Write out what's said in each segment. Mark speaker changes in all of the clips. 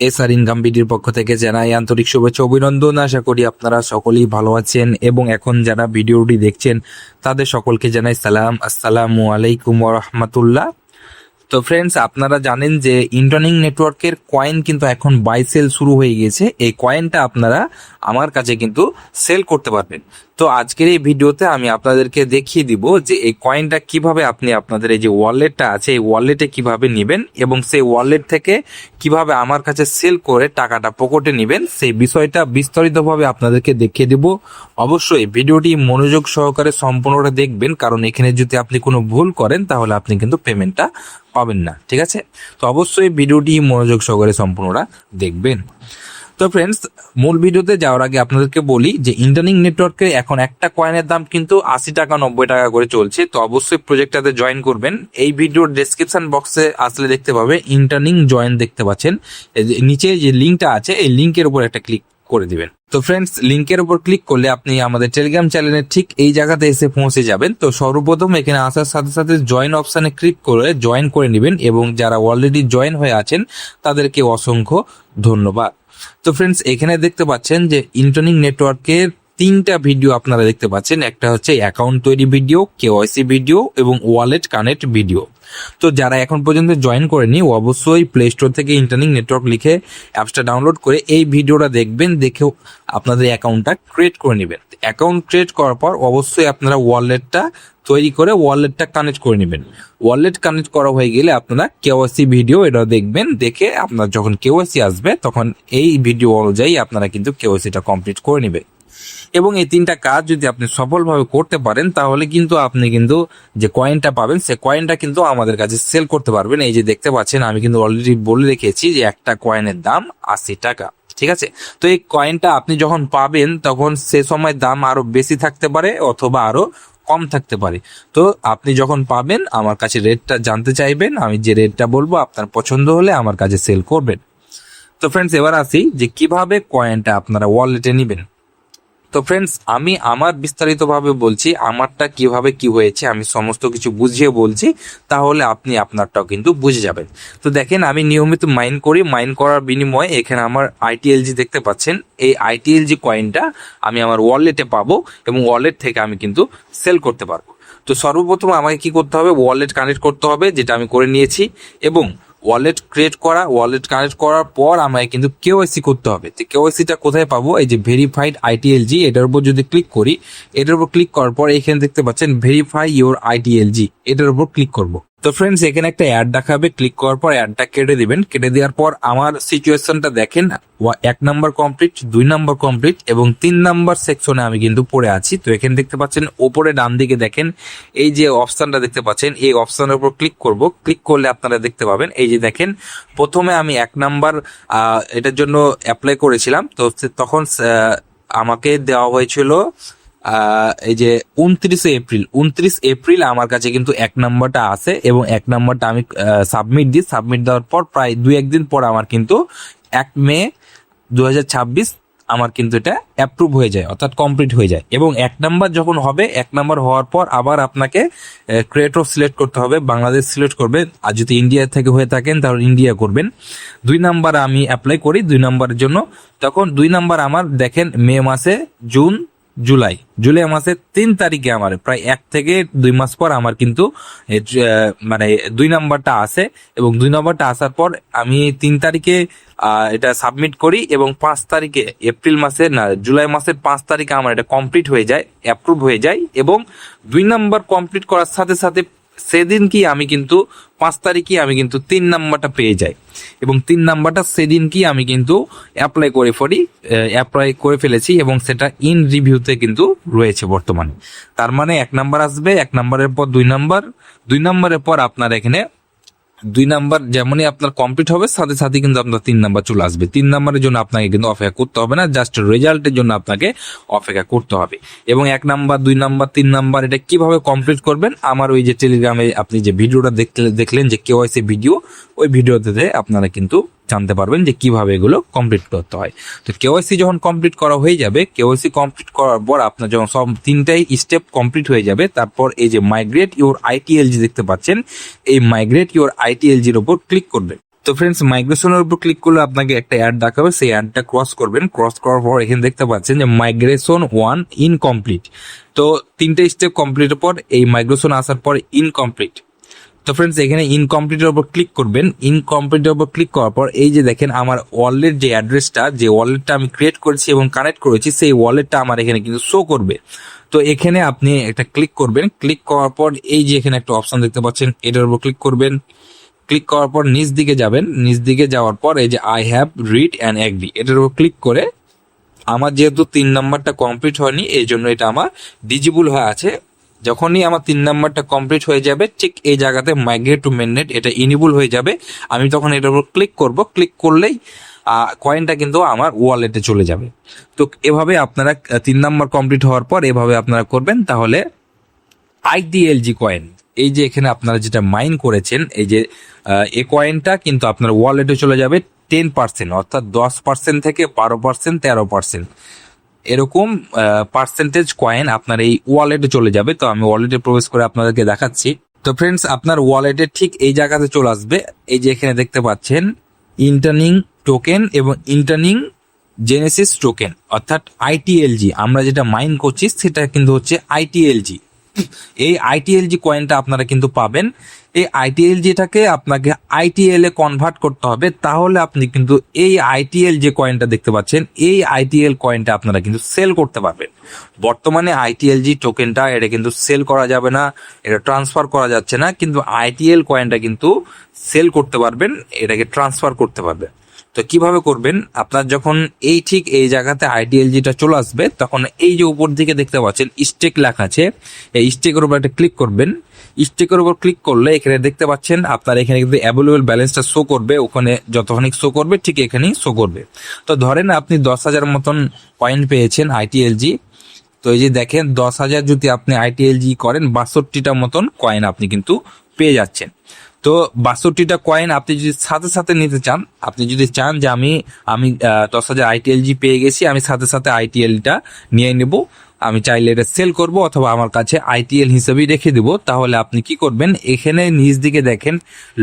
Speaker 1: SR income বিডির পক্ষ থেকে জানাই আন্তরিক শুভেচ্ছা অভিনন্দন। আশা করি আপনারা সকলেই ভালো আছেন এবং এখন যারা ভিডিওটি দেখছেন তাদের সকলকে জানাই সালাম, আসসালামু আলাইকুম ওয়া রাহমাতুল্লাহ। তো ফ্রেন্ডস, আপনারা জানেন যে ইন্টারনিং নেটওয়ার্কের কয়েন কিন্তু এখন বাই সেল শুরু হয়ে গেছে। এই কয়েনটা আপনারা আমার কাছে কিন্তু সেল করতে পারবেন। তো আজকের এই ভিডিওতে আমি আপনাদেরকে দেখিয়ে দিব যে এই কয়েনটা কিভাবে আপনি আপনাদের এই যে ওয়ালেটটা আছে এই ওয়ালেটে কিভাবে নেবেন এবং সেই ওয়ালেট থেকে কিভাবে আমার কাছে সেল করে টাকাটা পকেটে নেবেন, সেই বিষয়টা বিস্তারিতভাবে আপনাদেরকে দেখিয়ে দিব। অবশ্যই ভিডিওটি মনোযোগ সহকারে সম্পূর্ণটা দেখবেন, কারণ এখানে যদি আপনি কোনো ভুল করেন তাহলে আপনি কিন্তু পেমেন্টটা পাবেন না, ঠিক আছে? তো অবশ্যই ভিডিওটি মনোযোগ সহকারে সম্পূর্ণটা দেখবেন। তো ফ্রেন্ডস, মূল ভিডিওতে যাওয়ার আগে আপনাদেরকে বলি যে ইন্টারনিং নেটওয়ার্কে এখন একটা কয়েনের দাম কিন্তু 80 টাকা 90 টাকা করে চলছে। তো অবশ্যই প্রজেক্টটাতে জয়েন করবেন। এই ভিডিওর ডেসক্রিপশন বক্সে আসলে দেখতে পাবে ইন্টারনিং জয়েন দেখতে পাচ্ছেন, নিচে যে লিঙ্কটা আছে এই লিঙ্কের উপর একটা ক্লিক করে দিবেন। তো ফ্রেন্ডস, লিঙ্কের উপর ক্লিক করলে আপনি আমাদের টেলিগ্রাম চ্যানেলের ঠিক এই জায়গাতে এসে পৌঁছে যাবেন। তো সর্বপ্রথম এখানে আসার সাথে সাথে জয়েন অপশানে ক্লিক করে জয়েন করে নেবেন এবং যারা অলরেডি জয়েন হয়ে আছেন তাদেরকে অসংখ্য ধন্যবাদ। তো ফ্রেন্ডস, এখানে দেখতে পাচ্ছেন যে ইন্টারনিং নেটওয়ার্কের 3টা ভিডিও আপনারা দেখতে পাচ্ছেন। একটা হচ্ছে অ্যাকাউন্ট তৈরি ভিডিও, কেওয়াইসি ভিডিও এবং ওয়ালেট কানেক্ট ভিডিও। তো যারা এখন পর্যন্ত জয়েন করেনি অবশ্যই প্লে স্টোর থেকে ইন্টারনিং নেটওয়ার্ক লিখে অ্যাপসটা ডাউনলোড করে এই ভিডিওটা দেখবেন, দেখেও আপনাদের অ্যাকাউন্টটা ক্রিয়েট করে নেবেন। অ্যাকাউন্ট ক্রিয়েট করার পর অবশ্যই আপনারা ওয়ালেটটা তৈরি করে ওয়ালেটটা কানেক্ট করে নেবেন। ওয়ালেট কানেক্ট করা হয়ে গেলে আপনারা কেওয়াইসি ভিডিও এটা দেখবেন, দেখে আপনার যখন কেওয়াইসি আসবে তখন এই ভিডিও অনুযায়ী আপনারা কিন্তু কেওয়াইসিটা কমপ্লিট করে নেবেন। এবং এই 3টা কাজ যদি আপনি সফলভাবে করতে পারেন তাহলে কিন্তু আপনি কিন্তু যে কয়েনটা পাবেন সে কয়েনটা কিন্তু আমাদের কাছে সেল করতে পারবেন। এই যে দেখতে পাচ্ছেন আমি কিন্তু অলরেডি বলে রেখেছি যে একটা কয়েনের দাম 80 টাকা, ঠিক আছে? তো এই কয়েনটা আপনি যখন পাবেন তখন সে সময় দাম আরো বেশি থাকতে পারে অথবা আরো কম থাকতে পারে। তো আপনি যখন পাবেন আমার কাছে রেটটা জানতে চাইবেন, আমি যে রেটটা বলবো আপনার পছন্দ হলে আমার কাছে সেল করবেন। তো ফ্রেন্ডস, এবার আসি যে কিভাবে কয়েনটা আপনারা ওয়ালেটে নেবেন। তো ফ্রেন্ডস, আমি আমার বিস্তারিতভাবে বলছি, আমারটা কিভাবে কি হয়েছে আমি সমস্ত কিছু বুঝিয়ে বলছি, তাহলে আপনি আপনারটাও কিন্তু বুঝে যাবেন। তো দেখেন, আমি নিয়মিত মাইন করি, মাইন করার বিনিময়ে এখানে আমার আইটিএলজি দেখতে পাচ্ছেন। এই আইটিএলজি কয়েনটা আমি আমার ওয়ালেটে পাবো এবং ওয়ালেট থেকে আমি কিন্তু সেল করতে পারবো। তো সর্বপ্রথম আমাকে কি করতে হবে, ওয়ালেট কানেক্ট করতে হবে, যেটা আমি করে নিয়েছি। এবং ওয়ালেট ক্রিয়েট করা, ওয়ালেট কানেক্ট করার পর আমায় কিন্তু কেওয়াইসি করতে হবে। তো কেওয়াইসিটা কোথায় পাবো, এই যে ভেরিফাইড আইটিএলজি এটার উপর যদি ক্লিক করি, এটার উপর ক্লিক করার পর এখানে দেখতে পাচ্ছেন ভেরিফাই ইওর আইটিএলজি, এটার উপর ক্লিক করব। তো ফ্রেন্ডস, এখানে একটা অ্যাড দেখাবে, ক্লিক করার পর অ্যাডটা কেটে দিবেন। কেটে দেওয়ার পর আমার সিচুয়েশনটা দেখেন, 1 নাম্বার কমপ্লিট, 2 নাম্বার কমপ্লিট এবং 3 নাম্বার সেকশনে আমি কিন্তু পড়ে আছি। তো এখানে দেখতে পাচ্ছেন ওপরে ডান দিকে দেখেন এই যে অপশনটা দেখতে পাচ্ছেন, এই অপশনের উপর ক্লিক করব। ক্লিক করলে আপনারা দেখতে পাবেন এই যে দেখেন প্রথমে আমি 1 নাম্বার এটার জন্য অ্যাপ্লাই করেছিলাম। তো তখন আমাকে দেওয়া হয়েছিল এই যে 29 এপ্রিল আমার কাছে কিন্তু 1 নাম্বারটা আসে এবং 1 নাম্বারটা আমি সাবমিট দিই। সাবমিট দেওয়ার পর প্রায় 2-1 দিন পর আমার কিন্তু 1 মে 2026 আমার কিন্তু এটা অ্যাপ্রুভ হয়ে যায়, অর্থাৎ কমপ্লিট হয়ে যায়। এবং 1 নাম্বার যখন হবে, 1 নাম্বার হওয়ার পর আবার আপনাকে ক্রিয়েটর সিলেক্ট করতে হবে, বাংলাদেশ সিলেক্ট করবে, আর যদি ইন্ডিয়া থেকে হয়ে থাকেন তাহলে ইন্ডিয়া করবেন। 2 নাম্বার আমি অ্যাপ্লাই করি 2 নাম্বারের জন্য। তখন 2 নাম্বার আমার দেখেন মে মাসে, জুন, জুলাই মাসের 3 তারিখে আমার প্রায় 1 থেকে 2 মাস পর আমার কিন্তু মানে 2 নাম্বারটা আসে। এবং 2 নাম্বারটা আসার পর আমি 3 তারিখে এটা সাবমিট করি এবং 5 তারিখে জুলাই মাসের 5 তারিখে আমার এটা কমপ্লিট হয়ে যায়, অ্যাপ্রুভ হয়ে যায়। এবং 2 নাম্বার কমপ্লিট করার সাথে সাথে সেদিন কি আমি কিন্তু 5 তারিখে আমি কিন্তু 3 নাম্বারটা পেয়ে যাই এবং 3 নাম্বারটা সেদিন কি আমি কিন্তু অ্যাপ্লাই করে ফেলেছি এবং সেটা ইন রিভিউতে কিন্তু রয়েছে বর্তমানে। তার মানে 1 নাম্বার আসবে, 1 নাম্বারের পর 2 নাম্বার, 2 নাম্বারের পর আপনার এখানে 2 নাম্বার যেমনই আপনার কমপ্লিট হবে সাথে সাথে কিন্তু আপনার 3 নাম্বার চলে আসবে। 3 নাম্বারের জন্য আপনাকে কিন্তু অপেক্ষা করতে হবে না, জাস্ট রেজাল্টের জন্য আপনাকে অপেক্ষা করতে হবে। এবং 1 নাম্বার, 2 নাম্বার, 3 নাম্বার এটা কিভাবে কমপ্লিট করবেন আমার ওই যে টেলিগ্রামে আপনি যে ভিডিওটা দেখলেন যে কেওয়াইসি ভিডিও, ওই ভিডিওতে আপনারা কিন্তু জানতে পারবেন যে কিভাবে এগুলো কমপ্লিট করতে হয়। তো কেওয়াইসি যখন কমপ্লিট করা হয়ে যাবে, কেওয়াইসি কমপ্লিট করার পর আপনার যখন সব 3টাই স্টেপ কমপ্লিট হয়ে যাবে, তারপর এই যে মাইগ্রেট ইউর আইটিএলজি দেখতে পাচ্ছেন, এই মাইগ্রেট ইউর আইটিএলজির উপর ক্লিক করবেন। তো ফ্রেন্ডস, মাইগ্রেশনের উপর ক্লিক করলে আপনাকে একটা অ্যাড দেখাবে, সেই অ্যাডটা ক্রস করবেন। ক্রস করার পর এখানে দেখতে পাচ্ছেন যে মাইগ্রেশন 1 ইনকমপ্লিট। তো 3টে স্টেপ কমপ্লিটের পর এই মাইগ্রেশন আসার পর ইনকমপ্লিট। তো ফ্রেন্ডস, এখানে ইনকমপ্লিটের উপর ক্লিক করবেন। ইনকমপ্লিটের উপর ক্লিক করার পর এই যে দেখেন আমার ওয়ালেট যে অ্যাড্রেসটা, যে ওয়ালেটটা আমি ক্রিয়েট করেছি এবং কানেক্ট করেছি, সেই ওয়ালেটটা আমার এখানে কিন্তু শো করবে। তো এখানে আপনি একটা ক্লিক করবেন। ক্লিক করার পর এই যে এখানে একটা অপশন দেখতে পাচ্ছেন, এটার উপর ক্লিক করবেন। ক্লিক করার পর নিচ দিকে যাবেন। নিচ দিকে যাওয়ার পর এই যে I have read and agree, এটার উপর ক্লিক করে আমার যেহেতু 3 নাম্বারটা কমপ্লিট হয়নি, এই জন্য এটা আমার ডিজেবল হয়ে আছে। যখনই আমার 3 নাম্বারটা কমপ্লিট হয়ে যাবে, ঠিক এই জায়গাতে মাইগ্রেট টু মেননেট এটা ইনেবল হয়ে যাবে। আমি তখন এটার উপর ক্লিক করব। ক্লিক করলেই কয়েনটা কিন্তু আমার ওয়ালেটে চলে যাবে। তো এভাবে আপনারা 3 নাম্বার কমপ্লিট হওয়ার পর এভাবে আপনারা করবেন, তাহলে আইটিএলজি কয়েন, এই যে এখানে আপনারা যেটা মাইন করেছেন, এই যে এই কয়েনটা কিন্তু আপনার ওয়ালেটে চলে যাবে 10%, অর্থাৎ 10% থেকে 12%, 13%, এরকম পার্সেন্টেজ কয়েন আপনার এই ওয়ালেটে চলে যাবে। তো আমি ওয়ালেটে প্রবেশ করে আপনাদেরকে দেখাচ্ছি। তো ফ্রেন্ডস, আপনার ওয়ালেটে ঠিক এই জায়গাতে চলে আসবে। এই যে এখানে দেখতে পাচ্ছেন ইন্টার্নিং টোকেন এবং ইন্টার্নিং জেনেসিস টোকেন, অর্থাৎ আইটিএলজি। আমরা যেটা মাইন করছি সেটা কিন্তু হচ্ছে আইটিএলজি। এই আইটিএলজি কয়েনটা আপনারা কিন্তু পাবেন। এই আইটিএলজিটাকে আপনাকে আইটিএল এ কনভার্ট করতে হবে, তাহলে আপনি কিন্তু এই আইটিএল যে কয়েনটা দেখতে পাচ্ছেন, এই আইটিএল কয়েনটা আপনারা কিন্তু সেল করতে পারবেন। বর্তমানে আইটিএলজি টোকেনটা এটা কিন্তু সেল করা যাবে না, এটা ট্রান্সফার করা যাচ্ছে না, কিন্তু আইটিএল কয়েনটা কিন্তু সেল করতে পারবেন, এটাকে ট্রান্সফার করতে পারবেন। তো কিভাবে করবেন, আপনার যখন এই ঠিক এই জায়গাতে আইটিএলজিটা চলে আসবে, তখন এই যে উপর দিকে দেখতে পাচ্ছেন স্টেক লেখা আছে, এই স্টেকের উপর একটা ক্লিক করবেন। স্টেকের উপর ক্লিক করলে এখানে দেখতে পাচ্ছেন আপনার এখানে কিন্তু অ্যাভেলেবল ব্যালেন্সটা শো করবে, ওখানে যতখানি শো করবে ঠিক এখানেই শো করবে। তো ধরেন আপনি 10,000 মতন পয়েন্ট পেয়েছেন আইটিএলজি। তো এই যে দেখেন 10,000 যদি আপনি আইটিএলজি করেন, 62টা মতন কয়েন আপনি কিন্তু পেয়ে যাচ্ছেন। তো 62টা কয়েন আপনি যদি সাথে সাথে নিতে চান, আপনি যদি চান যে আমি 10,000 আইটিএলজি পেয়ে গেছি, আমি সাথে সাথে আইটিএলটা নিয়ে নেব, আমি চাইলে এটা সেল করব অথবা আমার কাছে আইটিএল হিসেবেই রেখে দেব, তাহলে আপনি কি করবেন, এখানে নিচ দিকে দেখেন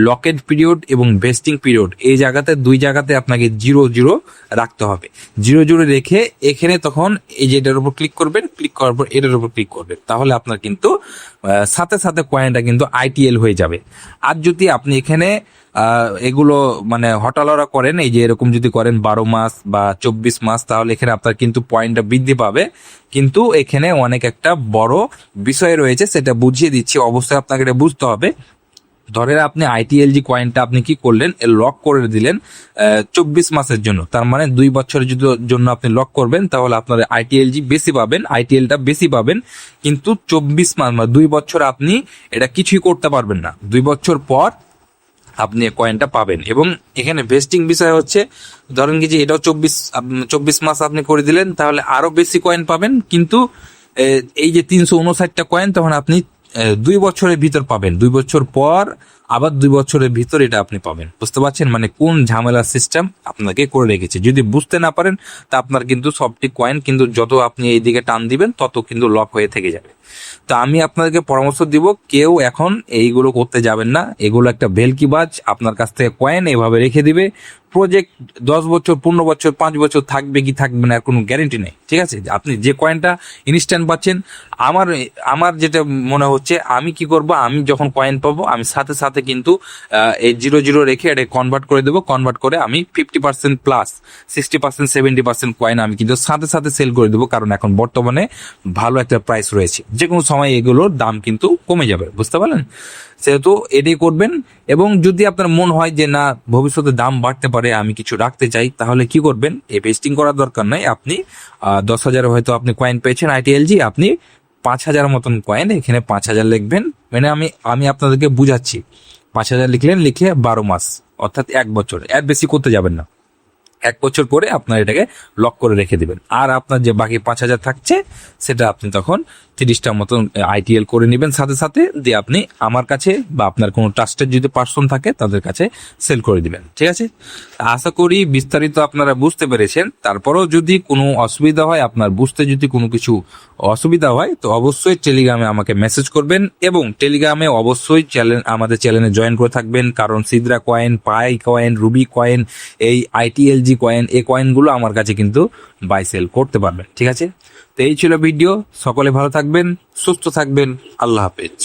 Speaker 1: লকেট পিরিয়ড এবং ভেস্টিং পিরিয়ড, এই জায়গাতে 2 জায়গাতে আপনাকে 0 রাখতে হবে। 0 রেখে এখানে তখন এই যে এটার উপর ক্লিক করবেন। ক্লিক করার পর এটার উপর ক্লিক করবেন, তাহলে আপনার কিন্তু সাথে সাথে কয়েনটা কিন্তু আইটিএল হয়ে যাবে। আর যদি আপনি এখানে এগুলো মানে হটালরা করেন, এই যে এরকম যদি করেন 12 মাস বা 24 মাস, তাহলে এখানে আপনার কিন্তু পয়েন্টটা বৃদ্ধি পাবে। কিন্তু এখানে অনেক একটা বড় বিষয় রয়েছে, সেটা বুঝিয়ে দিচ্ছি, অবশ্যই আপনাকে এটা বুঝতে হবে। ধরেন আপনি আইটিএলজি কয়েনটা আপনি কি করলেন, লক করে দিলেন 24 মাসের জন্য, তার মানে 2 বছরের জন্য আপনি লক করবেন, তাহলে আপনার আইটিএলজি বেশি পাবেন, আইটিএলটা বেশি পাবেন। কিন্তু 24 মাস বা 2 বছর আপনি এটা কিছুই করতে পারবেন না, 2 বছর পর আপনি কয়েনটা পাবেন। এবং এখানে ভেস্টিং বিষয় হচ্ছে, ধরেন কি যে এটাও 24 মাস আপনি করে দিলেন, তাহলে আরো বেশি কয়েন পাবেন। কিন্তু এই যে 359টা কয়েন তখন আপনি 2 বছরের ভিতর পাবেন, 2 বছর পর আবার 2 বছরের ভিতর এটা আপনি পাবেন। বুঝতে পারছেন মানে কোন ঝামেলার সিস্টেম আপনাকে করে রেখেছে। যদি বুঝতে না পারেন তা আপনার কিন্তু সবটি কয়েন কিন্তু যত আপনি এই দিকে টান দিবেন তত কিন্তু লক হয়ে থেকে যাবে। তো আমি আপনাদেরকে পরামর্শ দিব, কেউ এখন এইগুলো করতে যাবেন না, এগুলো একটা ভেলকিবাজ, আপনার কাছ থেকে কয়েন এভাবে রেখে দিবে। প্রজেক্ট 10 বছর, 15 বছর, 5 বছর থাকবে কি থাকবে না, কোনো গ্যারেন্টি নেই। ঠিক আছে, আপনি যে কয়েনটা ইনস্ট্যান্ট পাচ্ছেন, আমার যেটা মনে হচ্ছে, আমি কি করব, আমি যখন কয়েন পাবো আমি সাথে সাথে কিন্তু এই 0 রেখে এটা কনভার্ট করে দেবো। কনভার্ট করে আমি 50% প্লাস 60%, 70% কয়েন আমি কিন্তু সাথে সাথে সেল করে দেবো, কারণ এখন বর্তমানে ভালো একটা প্রাইস রয়েছে, যে কোনো সময় এগুলোর দাম কিন্তু কমে যাবে। বুঝতে পারলেন, সেহেতু এটাই করবেন। এবং যদি আপনার মন হয় যে না, ভবিষ্যতে দাম বাড়তে পারে, আমি কিছু রাখতে চাই, তাহলে কি করবেন, এই ভেস্টিং করার দরকার নাই। আপনি 10,000 হয়তো আপনি কয়েন পেয়েছেন আইটিএলজি, আপনি 5,000 মতন কয়েন, এখানে 5,000 লিখবেন। মানে আমি আপনাদেরকে বুঝাচ্ছি, 5,000 লিখলেন, লিখে 12 মাস অর্থাৎ 1 বছর, এর বেশি করতে যাবেন না। 1 বছর পরে আপনার এটাকে লক করে রেখে দিবেন। আর আপনার যে বাকি 5,000 থাকছে সেটা আপনি তখন 30টা মতন আইটিএল করে নেবেন সাথে সাথে, দিয়ে আপনি আমার কাছে বা আপনার কোনো ট্রাস্টেড যদি পার্সন থাকে তাদের কাছে সেল করে দিবেন। ঠিক আছে, আশা করি বিস্তারিত আপনারা বুঝতে পেরেছেন। তারপরেও যদি কোনো অসুবিধা হয়, আপনার বুঝতে যদি কোনো কিছু অসুবিধা হয়, তো অবশ্যই টেলিগ্রামে আমাকে মেসেজ করবেন এবং টেলিগ্রামে অবশ্যই আমাদের চ্যানেলে জয়েন করে থাকবেন, কারণ সিদ্রা কয়েন, পাই কয়েন, রুবি কয়েন, এই আইটিএলজি কয়েন, এই কয়েনগুলো আমার কাছে কিন্তু বাই সেল করতে পারবেন। ঠিক আছে, তো এই ছিল ভিডিও। সকলে ভালো থাকবেন, সুস্থ থাকবেন। আল্লাহ হাফেজ।